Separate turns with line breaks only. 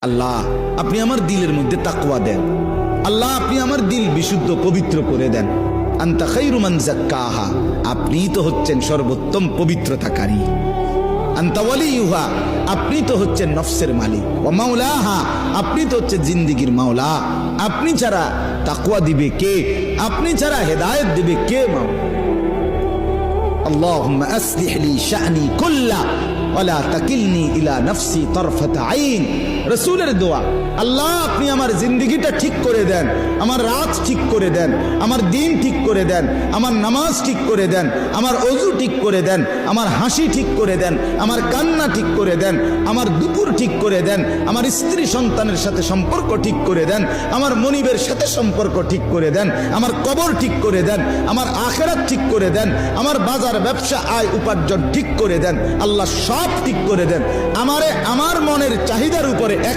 আল্লাহ আপনি আমার দিলের মধ্যে তাকওয়া দেন, আল্লাহ আপনি আমার দিল বিশুদ্ধ পবিত্র করে দেন। আনতা খায়রু মান যাক্কাহা, আপনিই তো হচ্ছেন সর্বোত্তম পবিত্রতাকারী। আনতা ওয়ালিয়ুহা, আপনি তো হচ্ছেন নফসের মালিক। ওয়া মাওলাহা, আপনি তো হচ্ছেন জিন্দেগীর মাওলা। আপনি ছাড়া তাকওয়া দিবে কে? আপনি ছাড়া হেদায়েত দিবে কে? মাওলা আল্লাহুম্মা আসলিহ লি শা'নি কুল্লা ওয়া লা তাকিলনি ইলা নাফসি তারফাতা আইন। রাসূলের দোয়া, আল্লাহ আপনি আমার জিন্দেগিটা ঠিক করে দেন, আমার রাত ঠিক করে দেন, আমার দিন ঠিক করে দেন, আমার নামাজ ঠিক করে দেন, আমার ওযু ঠিক করে দেন, আমার হাসি ঠিক করে দেন, আমার কান্না ঠিক করে দেন, আমার দুপুর ঠিক করে দেন, আমার স্ত্রী সন্তানের সাথে সম্পর্ক ঠিক করে দেন, আমার মনিবের সাথে সম্পর্ক ঠিক করে দেন, আমার কবর ঠিক করে দেন, আমার আখিরাত ঠিক করে দেন, আমার বাজার ব্যবসা আয় উপার্জন ঠিক করে দেন। আল্লাহ সব ঠিক করে দেন। আমারে আমার মনের চাহিদার উপরে